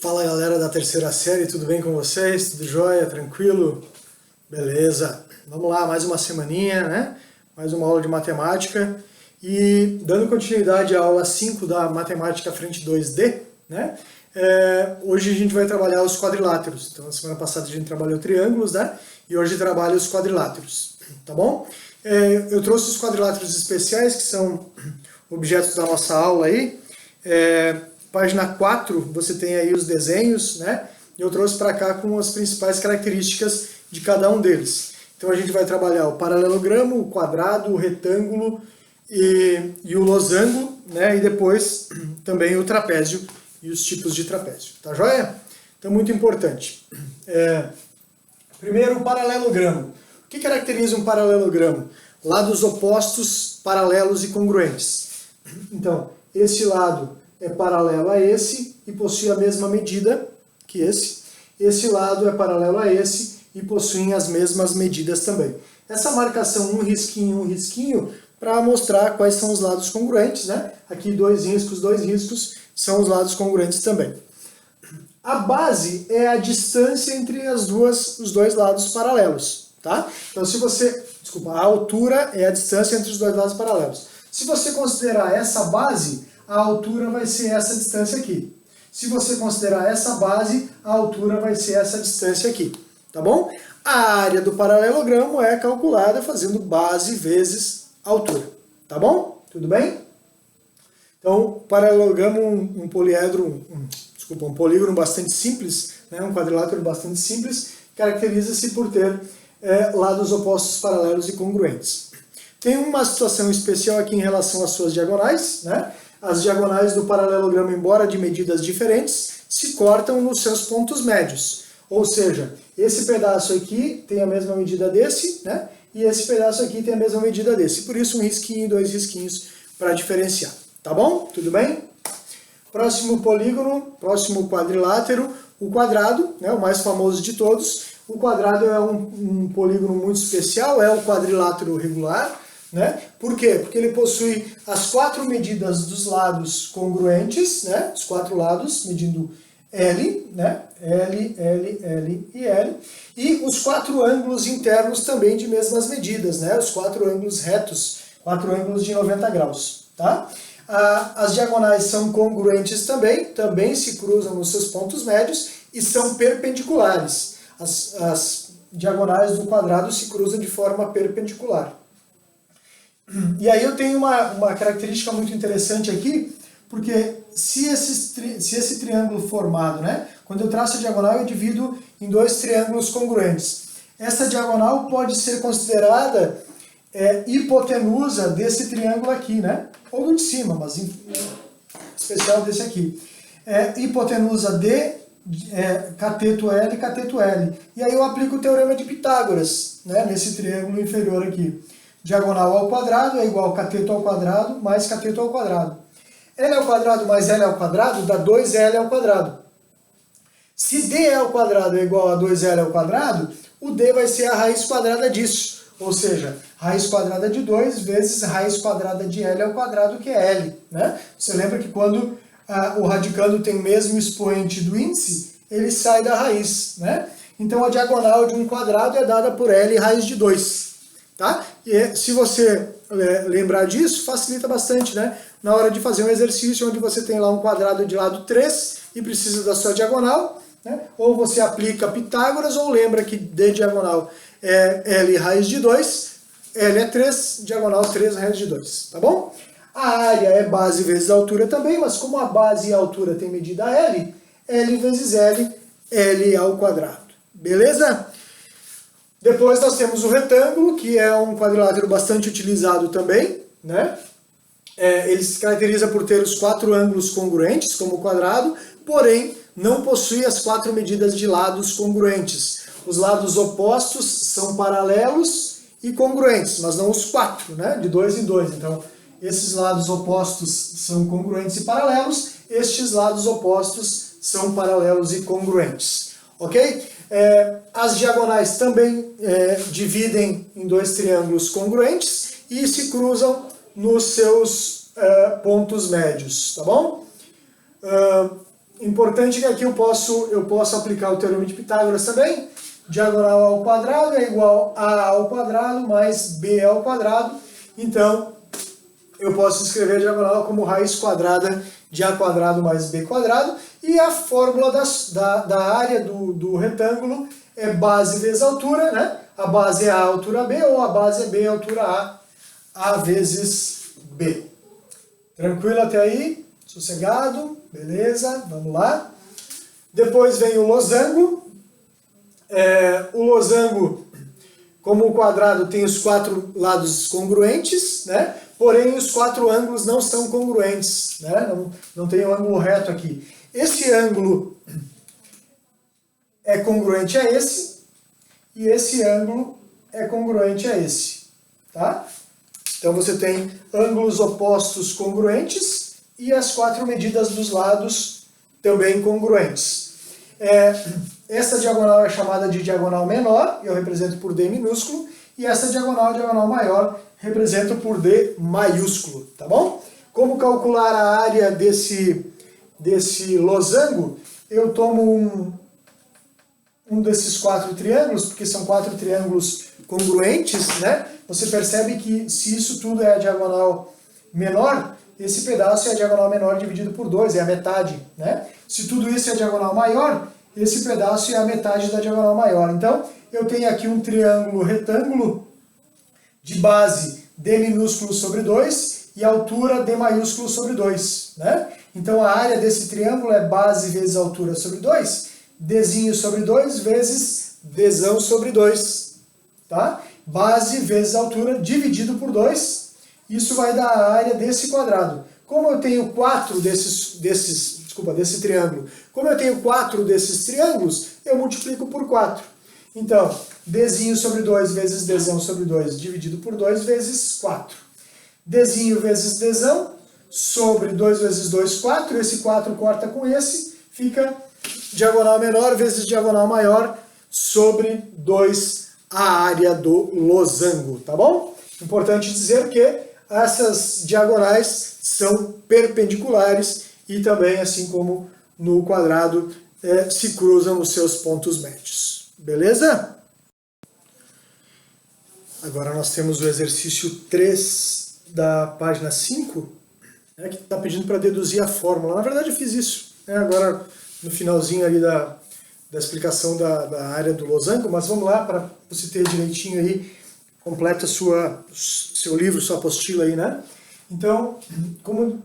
Fala galera da terceira série, tudo bem com vocês? Tudo jóia? Tranquilo? Beleza. Vamos lá, mais uma semaninha, né? Mais uma aula de matemática. E dando continuidade à aula 5 da Matemática Frente 2D, né? Hoje a gente vai trabalhar os quadriláteros. Então, na semana passada a gente trabalhou triângulos, né? E hoje trabalha os quadriláteros, tá bom? Eu trouxe os quadriláteros especiais, que são objetos da nossa aula aí. Página 4, você tem aí os desenhos, né? Eu trouxe para cá com as principais características de cada um deles. Então a gente vai trabalhar o paralelogramo, o quadrado, o retângulo e o losango, né? E depois também o trapézio e os tipos de trapézio. Tá joia? Então muito importante. Primeiro, o paralelogramo. O que caracteriza um paralelogramo? Lados opostos, paralelos e congruentes. Então, esse lado é paralelo a esse e possui a mesma medida que esse. Esse lado é paralelo a esse e possuem as mesmas medidas também. Essa marcação um risquinho, para mostrar quais são os lados congruentes, né? Aqui dois riscos são os lados congruentes também. A base é a distância entre os dois lados paralelos, tá? Então a altura é a distância entre os dois lados paralelos. Se você considerar essa base, a altura vai ser essa distância aqui. Se você considerar essa base, a altura vai ser essa distância aqui, tá bom? A área do paralelogramo é calculada fazendo base vezes altura, tá bom? Tudo bem? Então, paralelogramo, um polígono bastante simples, né? Um quadrilátero bastante simples, caracteriza-se por ter lados opostos paralelos e congruentes. Tem uma situação especial aqui em relação às suas diagonais, né? As diagonais do paralelogramo, embora de medidas diferentes, se cortam nos seus pontos médios. Ou seja, esse pedaço aqui tem a mesma medida desse, né? E esse pedaço aqui tem a mesma medida desse. Por isso, um risquinho e dois risquinhos para diferenciar. Tá bom? Tudo bem? Próximo polígono, próximo quadrilátero, o quadrado, né? O mais famoso de todos. O quadrado é um polígono muito especial, é o quadrilátero regular. Né? Por quê? Porque ele possui as quatro medidas dos lados congruentes, né? Os quatro lados medindo L, né? L e L, e os quatro ângulos internos também de mesmas medidas, né? Os quatro ângulos retos, quatro ângulos de 90 graus. Tá? As diagonais são congruentes também se cruzam nos seus pontos médios e são perpendiculares. As diagonais do quadrado se cruzam de forma perpendicular. E aí eu tenho uma característica muito interessante aqui, porque se esse triângulo formado, né, quando eu traço a diagonal eu divido em dois triângulos congruentes. Essa diagonal pode ser considerada hipotenusa desse triângulo aqui, né, ou do de cima, mas em especial desse aqui. Hipotenusa de cateto L, cateto L. E aí eu aplico o teorema de Pitágoras, né, nesse triângulo inferior aqui. Diagonal ao quadrado é igual a cateto ao quadrado mais cateto ao quadrado. L ao quadrado mais L ao quadrado dá 2L ao quadrado. Se D ao quadrado é igual a 2L ao quadrado, o D vai ser a raiz quadrada disso. Ou seja, raiz quadrada de 2 vezes raiz quadrada de L ao quadrado, que é L. Né? Você lembra que quando o radicando tem o mesmo expoente do índice, ele sai da raiz. Né? Então a diagonal de um quadrado é dada por L raiz de 2. Tá? E se você lembrar disso, facilita bastante, né? Na hora de fazer um exercício onde você tem lá um quadrado de lado 3 e precisa da sua diagonal, né? Ou você aplica Pitágoras ou lembra que D diagonal é L raiz de 2, L é 3, diagonal 3 raiz de 2, tá bom? A área é base vezes altura também, mas como a base e a altura tem medida L, L vezes L, L ao quadrado. Beleza? Depois nós temos o retângulo, que é um quadrilátero bastante utilizado também, né? Ele se caracteriza por ter os quatro ângulos congruentes, como o quadrado, porém não possui as quatro medidas de lados congruentes. Os lados opostos são paralelos e congruentes, mas não os quatro, né? De 2 em 2. Então, esses lados opostos são congruentes e paralelos, estes lados opostos são paralelos e congruentes. Ok? As diagonais também dividem em dois triângulos congruentes e se cruzam nos seus pontos médios, tá bom? Importante que aqui eu posso aplicar o teorema de Pitágoras também. Diagonal ao quadrado é igual a A ao quadrado mais B ao quadrado. Então, eu posso escrever a diagonal como raiz quadrada de A quadrado mais B quadrado. E a fórmula da área do retângulo é base vezes altura, né? A base é A altura B, ou a base é B altura A vezes B. Tranquilo até aí? Sossegado? Beleza? Vamos lá. Depois vem o losango. O losango, como o quadrado tem os 4 lados congruentes, né? Porém os 4 ângulos não são congruentes, né? Não tem um ângulo reto aqui. Esse ângulo é congruente a esse, e esse ângulo é congruente a esse, tá? Então você tem ângulos opostos congruentes e as 4 medidas dos lados também congruentes. Essa diagonal é chamada de diagonal menor, e eu represento por D minúsculo, e essa diagonal maior, represento por D maiúsculo, tá bom? Como calcular a área desse losango? Eu tomo um desses 4 triângulos, porque são 4 triângulos congruentes, né? Você percebe que se isso tudo é a diagonal menor, esse pedaço é a diagonal menor dividido por 2, é a metade, né? Se tudo isso é a diagonal maior, esse pedaço é a metade da diagonal maior. Então, eu tenho aqui um triângulo retângulo de base D minúsculo sobre 2 e altura D maiúsculo sobre 2, né? Então, a área desse triângulo é base vezes altura sobre 2, Dzinho sobre 2 vezes Dzão sobre 2, tá? Base vezes altura dividido por 2, isso vai dar a área desse quadrado. Como eu tenho 4 desse triângulo, como eu tenho 4 desses triângulos, eu multiplico por 4. Então, Dzinho sobre 2 vezes Dzão sobre 2 dividido por 2 vezes 4. Dzinho vezes Dzão sobre 2 vezes 2, 4. Esse 4 corta com esse, fica diagonal menor vezes diagonal maior sobre 2 a área do losango, tá bom? Importante dizer que essas diagonais são perpendiculares e também, assim como no quadrado, se cruzam os seus pontos médios. Beleza? Agora nós temos o exercício 3 da página 5, que está pedindo para deduzir a fórmula. Na verdade eu fiz isso, agora no finalzinho ali da explicação da área do losango, mas vamos lá para você ter direitinho aí, completa seu livro, sua apostila aí, né? Então, como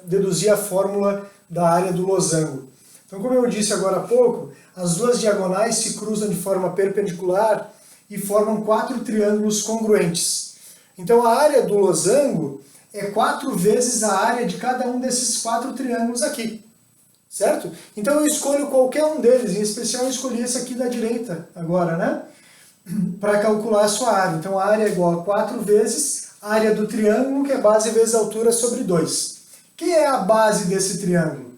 deduzir a fórmula da área do losango? Então, como eu disse agora há pouco, as duas diagonais se cruzam de forma perpendicular e formam 4 triângulos congruentes. Então, a área do losango é 4 vezes a área de cada um desses 4 triângulos aqui, certo? Então, eu escolho qualquer um deles, em especial eu escolhi esse aqui da direita agora, né? Para calcular a sua área. Então, a área é igual a 4 vezes a área do triângulo, que é base vezes altura sobre 2. Quem é a base desse triângulo?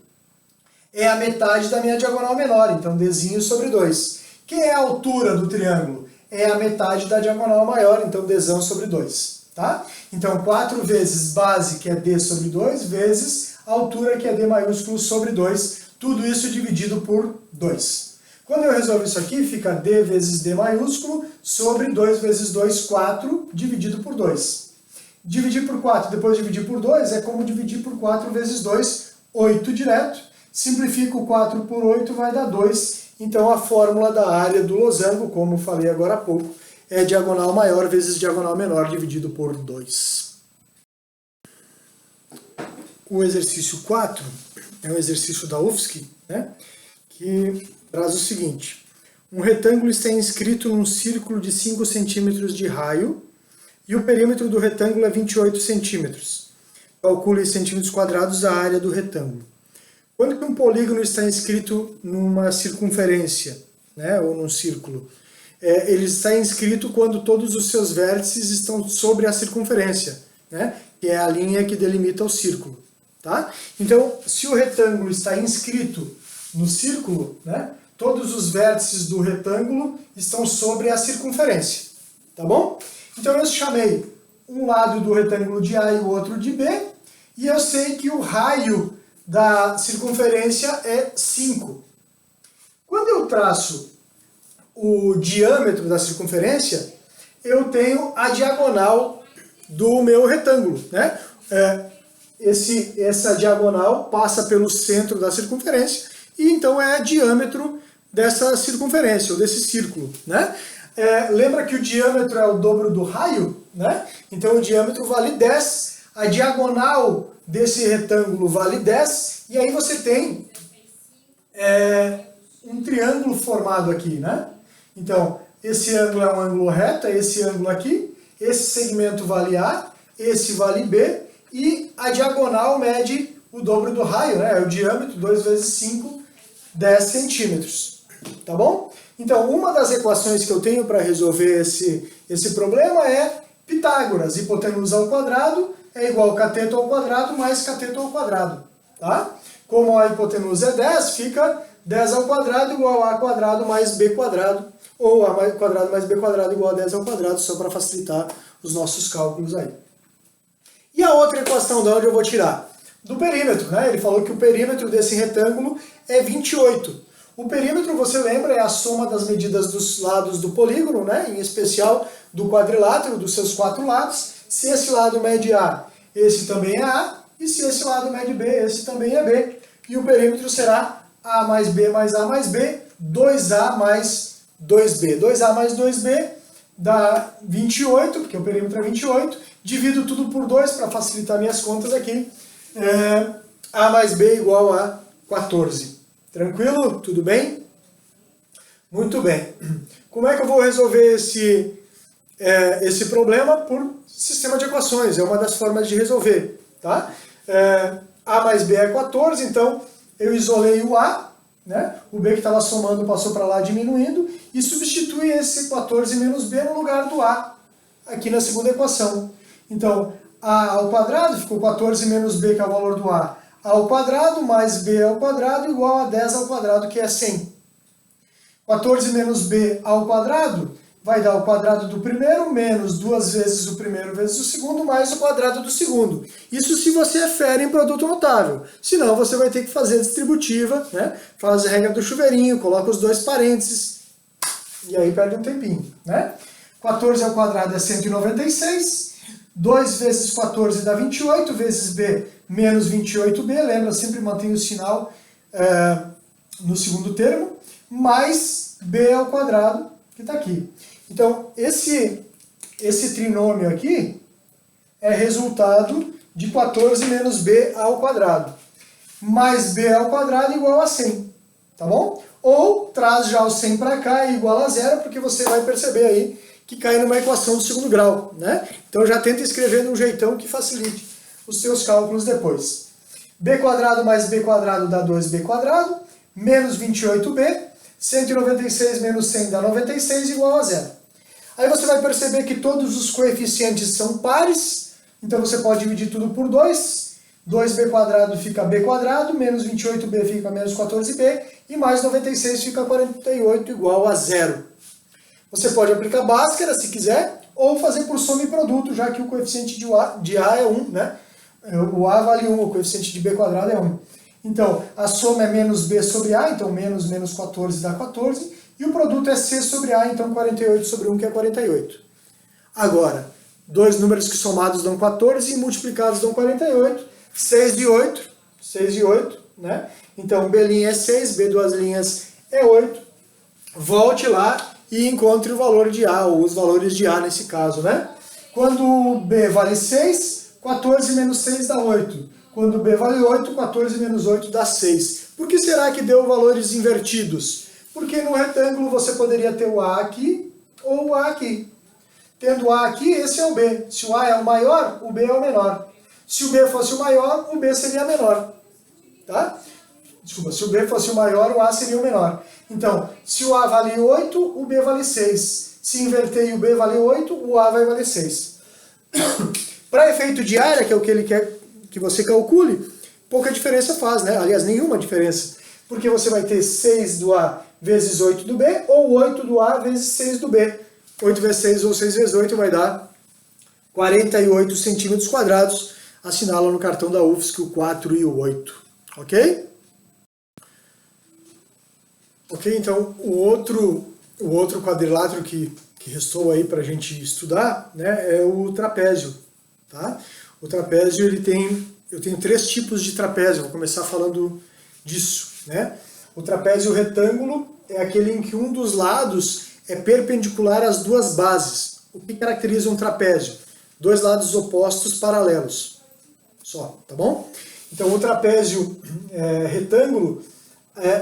É a metade da minha diagonal menor, então Dzinho sobre 2. Quem é a altura do triângulo? É a metade da diagonal maior, então Dzão sobre 2. Tá? Então 4 vezes base, que é D sobre 2, vezes altura, que é D maiúsculo sobre 2. Tudo isso dividido por 2. Quando eu resolvo isso aqui, fica D vezes D maiúsculo sobre 2 vezes 2, 4, dividido por 2. Dividir por 4, depois dividir por 2, é como dividir por 4 vezes 2, 8 direto. Simplifico 4 por 8, vai dar 2. Então a fórmula da área do losango, como falei agora há pouco, é diagonal maior vezes diagonal menor dividido por 2. O exercício 4 é um exercício da UFSC, né, que traz o seguinte. Um retângulo está inscrito num círculo de 5 centímetros de raio e o perímetro do retângulo é 28 centímetros. Calcule em centímetros quadrados a área do retângulo. Quando um polígono está inscrito numa circunferência, né, ou num círculo, ele está inscrito quando todos os seus vértices estão sobre a circunferência, né, que é a linha que delimita o círculo. Tá? Então, se o retângulo está inscrito no círculo, né, todos os vértices do retângulo estão sobre a circunferência. Tá bom? Então eu chamei um lado do retângulo de A e o outro de B, e eu sei que o raio da circunferência é 5. Quando eu traço o diâmetro da circunferência, eu tenho a diagonal do meu retângulo, né? Essa diagonal passa pelo centro da circunferência e então é o diâmetro dessa circunferência, ou desse círculo, né? Lembra que o diâmetro é o dobro do raio, né? Então o diâmetro vale 10, a diagonal desse retângulo vale 10, e aí você tem um triângulo formado aqui, né? Então, esse ângulo é um ângulo reto, é esse ângulo aqui, esse segmento vale A, esse vale B, e a diagonal mede o dobro do raio, né? É o diâmetro, 2 vezes 5, 10 centímetros. Tá bom? Então, uma das equações que eu tenho para resolver esse problema é Pitágoras. Hipotenusa ao quadrado é igual a cateto ao quadrado mais cateto ao quadrado. Tá? Como a hipotenusa é 10, fica 10 ao quadrado igual a quadrado mais b quadrado, ou a quadrado mais b quadrado igual a 10 ao quadrado, só para facilitar os nossos cálculos aí. E a outra equação de onde eu vou tirar? Do perímetro, né? Ele falou que o perímetro desse retângulo é 28. O perímetro, você lembra, é a soma das medidas dos lados do polígono, né? Em especial do quadrilátero, dos seus 4 lados. Se esse lado mede A, esse também é A. E se esse lado mede B, esse também é B. E o perímetro será A mais B mais A mais B, 2A mais 2B. 2A mais 2B dá 28, porque o perímetro é 28. Divido tudo por 2 para facilitar minhas contas aqui. A mais B igual a 14. Tranquilo? Tudo bem? Muito bem. Como é que eu vou resolver esse problema? Por sistema de equações. É uma das formas de resolver. Tá? A mais B é 14, então eu isolei o A, né? O B que estava somando passou para lá diminuindo, e substitui esse 14 menos B no lugar do A, aqui na segunda equação. Então, A ao quadrado ficou 14 menos B, que é o valor do A, ao quadrado mais B ao quadrado igual a 10 ao quadrado, que é 100. 14 menos B ao quadrado vai dar o quadrado do primeiro menos 2 vezes o primeiro vezes o segundo mais o quadrado do segundo. Isso se você é fera em produto notável. Senão você vai ter que fazer a distributiva, né? Faz a regra do chuveirinho, coloca os 2 parênteses e aí perde um tempinho, né? 14 ao quadrado é 196. 2 vezes 14 dá 28, vezes B menos 28B, lembra, sempre mantém o sinal no segundo termo, mais B ao quadrado, que está aqui. Então, esse trinômio aqui é resultado de 14 menos B ao quadrado, mais B ao quadrado igual a 100, tá bom? Ou traz já o 100 para cá e igual a 0, porque você vai perceber aí que cai numa equação do segundo grau, né? Então já tenta escrever de um jeitão que facilite os seus cálculos depois. B quadrado mais B quadrado dá 2B quadrado, menos 28B, 196 menos 100 dá 96 igual a 0. Aí você vai perceber que todos os coeficientes são pares, então você pode dividir tudo por 2. 2B quadrado fica B quadrado, menos 28B fica menos 14B, e mais 96 fica 48 igual a 0. Você pode aplicar Bhaskara se quiser, ou fazer por soma e produto, já que o coeficiente de A é 1, né? O A vale 1, o coeficiente de B quadrado é 1. Então, a soma é menos B sobre A, então menos 14 dá 14, e o produto é C sobre A, então 48 sobre 1, que é 48. Agora, dois números que somados dão 14 e multiplicados dão 48, 6 e 8, né? Então, B' é 6, B duas linhas é 8. Volte lá e encontre o valor de A, ou os valores de A nesse caso, né? Quando B vale 6, 14 menos 6 dá 8. Quando B vale 8, 14 menos 8 dá 6. Por que será que deu valores invertidos? Porque no retângulo você poderia ter o A aqui ou o A aqui. Tendo o A aqui, esse é o B. Se o A é o maior, o B é o menor. Se o B fosse o maior, o B seria menor. Tá? Desculpa, se o B fosse o maior, o A seria o menor. Então, se o A vale 8, o B vale 6. Se inverter e o B vale 8, o A vai valer 6. Para efeito de área, que é o que ele quer que você calcule, pouca diferença faz, né? Aliás, nenhuma diferença. Porque você vai ter 6 do A vezes 8 do B, ou 8 do A vezes 6 do B. 8 vezes 6 ou 6 vezes 8 vai dar 48 centímetros quadrados. Assinala no cartão da UFSC o 4 e o 8. Ok? Ok, então o outro quadrilátero que restou aí para a gente estudar, né, é o trapézio. Tá? O trapézio, eu tenho 3 tipos de trapézio, vou começar falando disso. Né? O trapézio retângulo é aquele em que um dos lados é perpendicular às 2 bases. O que caracteriza um trapézio? 2 lados opostos paralelos. Só, tá bom? Então o trapézio retângulo,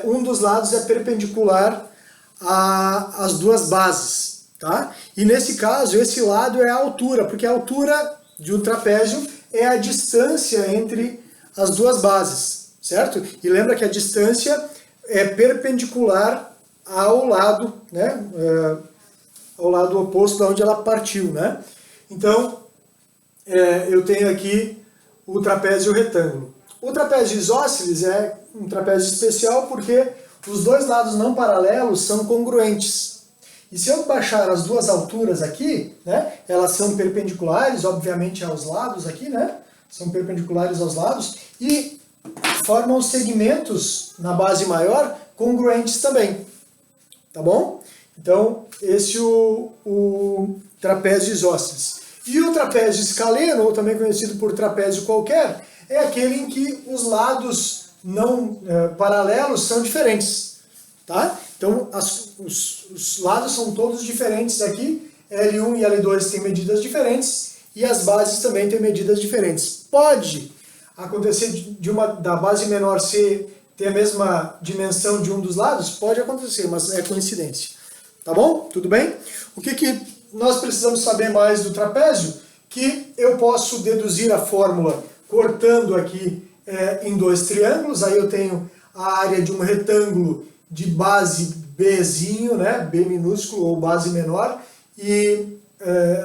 um dos lados é perpendicular às 2 bases. Tá? E nesse caso, esse lado é a altura, porque a altura de um trapézio é a distância entre as 2 bases, certo? E lembra que a distância é perpendicular ao lado, né, ao lado oposto de onde ela partiu, né? Então, eu tenho aqui o trapézio retângulo. O trapézio isósceles é um trapézio especial porque os 2 lados não paralelos são congruentes. E se eu baixar as 2 alturas aqui, né, elas são perpendiculares, obviamente, aos lados aqui, né? São perpendiculares aos lados e formam segmentos na base maior congruentes também. Tá bom? Então, esse é o trapézio isósceles. E o trapézio escaleno, ou também conhecido por trapézio qualquer, é aquele em que os lados não paralelos são diferentes. Tá? Então, os lados são todos diferentes aqui, L1 e L2 têm medidas diferentes, e as bases também têm medidas diferentes. Pode acontecer da base menor ter a mesma dimensão de um dos lados? Pode acontecer, mas é coincidência. Tá bom? Tudo bem? O que nós precisamos saber mais do trapézio? Que eu posso deduzir a fórmula cortando aqui em 2 triângulos, aí eu tenho a área de um retângulo de base Bzinho, né, B minúsculo ou base menor, e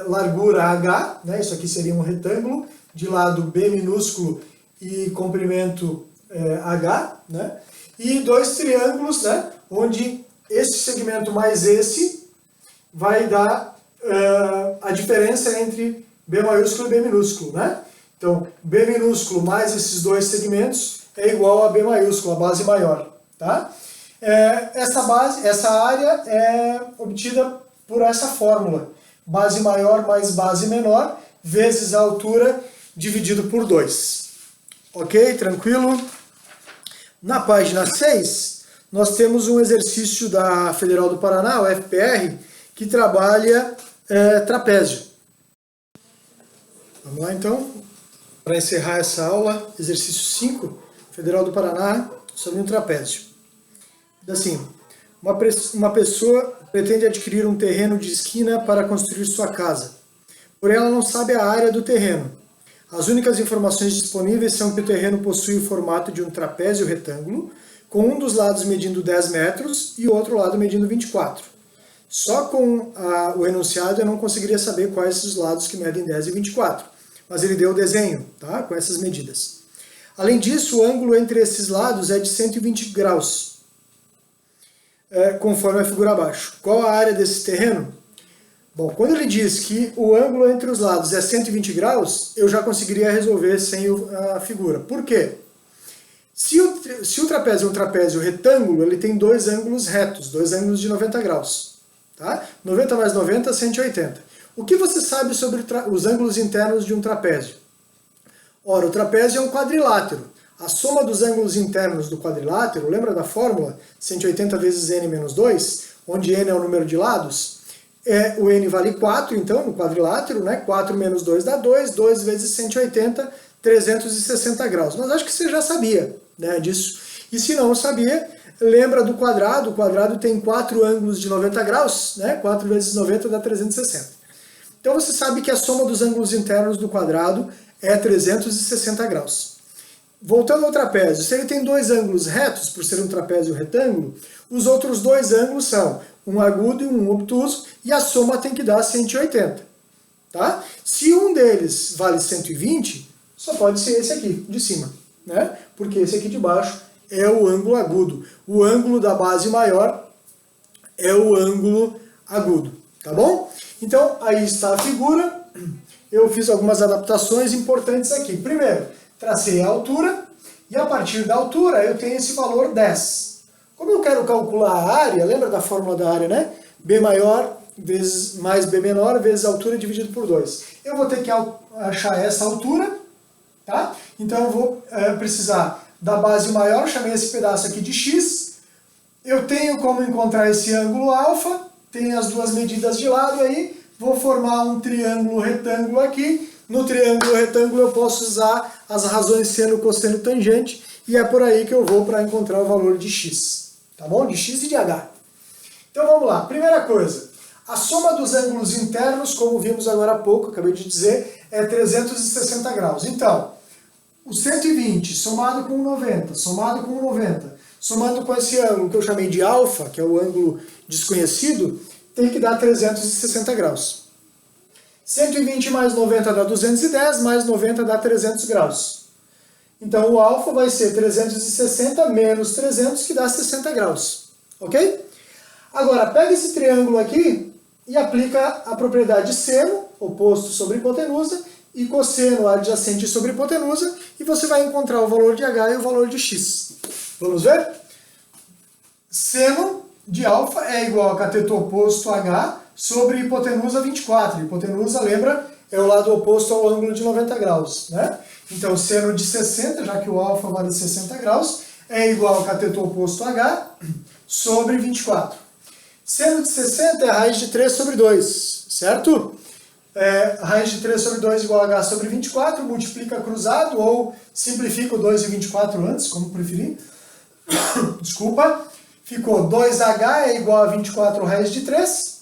largura H, né, isso aqui seria um retângulo, de lado B minúsculo e comprimento H, né, e 2 triângulos, né, onde esse segmento mais esse vai dar a diferença entre B maiúsculo e B minúsculo, né? Então, B minúsculo mais esses 2 segmentos é igual a B maiúsculo, a base maior, tá? Essa área é obtida por essa fórmula. Base maior mais base menor, vezes a altura, dividido por 2. Ok? Tranquilo? Na página 6, nós temos um exercício da Federal do Paraná, o FPR, que trabalha trapézio. Vamos lá, então. Para encerrar essa aula, exercício 5, Federal do Paraná, sobre um trapézio. Assim, uma pessoa pretende adquirir um terreno de esquina para construir sua casa. Porém, ela não sabe a área do terreno. As únicas informações disponíveis são que o terreno possui o formato de um trapézio retângulo, com um dos lados medindo 10 metros e o outro lado medindo 24. Só com o enunciado eu não conseguiria saber quais os lados que medem 10 e 24. Mas ele deu o desenho, tá? Com essas medidas. Além disso, o ângulo entre esses lados é de 120 graus, conforme a figura abaixo. Qual a área desse terreno? Bom, quando ele diz que o ângulo entre os lados é 120 graus, eu já conseguiria resolver sem a figura. Por quê? Se o trapézio é um trapézio retângulo, ele tem 2 ângulos retos, 2 ângulos de 90 graus. Tá? 90 mais 90, 180. O que você sabe sobre os ângulos internos de um trapézio? Ora, o trapézio é um quadrilátero. A soma dos ângulos internos do quadrilátero, lembra da fórmula? 180 vezes n menos 2, onde n é o número de lados? O n vale 4, então, no quadrilátero, né? 4 menos 2 dá 2, 2 vezes 180, 360 graus. Mas acho que você já sabia, né, disso. E se não sabia, lembra do quadrado. O quadrado tem 4 ângulos de 90 graus, né? 4 vezes 90 dá 360. Então você sabe que a soma dos ângulos internos do quadrado é 360 graus. Voltando ao trapézio, se ele tem 2 ângulos retos, por ser um trapézio retângulo, os outros 2 ângulos são um agudo e um obtuso, e a soma tem que dar 180. Tá? Se um deles vale 120, só pode ser esse aqui, de cima, né? Porque esse aqui de baixo é o ângulo agudo. O ângulo da base maior é o ângulo agudo, tá bom? Então, aí está a figura. Eu fiz algumas adaptações importantes aqui. Primeiro, tracei a altura E a partir da altura eu tenho esse valor 10. Como eu quero calcular a área, lembra da fórmula da área, né? B maior vezes mais B menor vezes a altura dividido por 2. Eu vou ter que achar essa altura, tá? Então eu vou precisar da base maior, chamei esse pedaço aqui de x. Eu tenho como encontrar esse ângulo alfa, tenho as duas medidas de lado aí, vou formar um triângulo retângulo aqui. No triângulo retângulo eu posso usar as razões seno, cosseno, tangente, e é por aí que eu vou para encontrar o valor de x, tá bom? De x e de h. Então vamos lá, primeira coisa, a soma dos ângulos internos, como vimos agora há pouco, acabei de dizer, é 360 graus. Então, o 120 somado com o 90, somado com o 90, somando com esse ângulo que eu chamei de alfa, que é o ângulo desconhecido, tem que dar 360 graus. 120 mais 90 dá 210, mais 90 dá 300 graus. Então o alfa vai ser 360 menos 300, que dá 60 graus. Ok? Agora, pega esse triângulo aqui e aplica a propriedade seno, oposto sobre hipotenusa, e cosseno adjacente sobre hipotenusa, e você vai encontrar o valor de h e o valor de x. Vamos ver? Seno de alfa é igual a cateto oposto h sobre hipotenusa 24. Hipotenusa, lembra, é o lado oposto ao ângulo de 90 graus, né? Então, seno de 60, já que o alfa vale 60 graus, é igual a cateto oposto h sobre 24. Seno de 60 é a raiz de 3 sobre 2, certo? A raiz de 3 sobre 2 igual a h sobre 24, multiplica cruzado ou simplifica o 2 e 24 antes, como preferir. Desculpa. Ficou 2h é igual a 24 raiz de 3.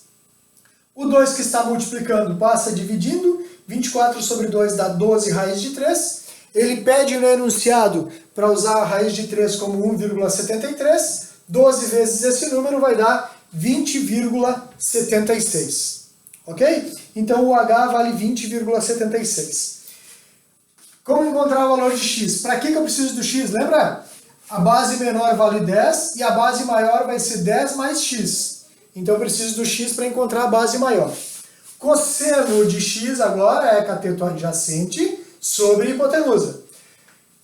O 2 que está multiplicando passa dividindo. 24 sobre 2 dá 12 raiz de 3. Ele pede no enunciado para usar a raiz de 3 como 1,73. 12 vezes esse número vai dar 20,76. Ok? Então o h vale 20,76. Como encontrar o valor de x? Para que eu preciso do x? Lembra? A base menor vale 10 e a base maior vai ser 10 mais x. Então eu preciso do x para encontrar a base maior. Cosseno de x agora é cateto adjacente sobre hipotenusa.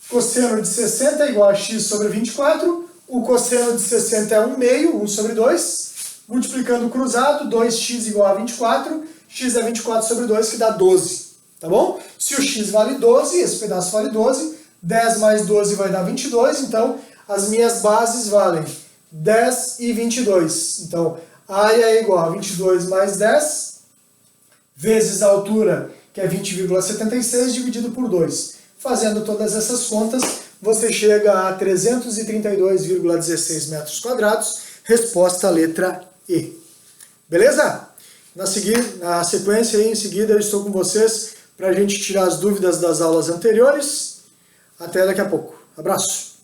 Cosseno de 60 é igual a x sobre 24. O cosseno de 60 é 1 meio, 1 sobre 2. Multiplicando cruzado, 2x igual a 24. X é 24 sobre 2, que dá 12. Tá bom? Se o x vale 12, esse pedaço vale 12. 10 mais 12 vai dar 22. Então, as minhas bases valem 10 e 22. Então, a área é igual a 22 mais 10, vezes a altura, que é 20,76, dividido por 2. Fazendo todas essas contas, você chega a 332,16 metros quadrados. Resposta letra E. Beleza? Na sequência, em seguida, eu estou com vocês para a gente tirar as dúvidas das aulas anteriores. Até daqui a pouco. Abraço!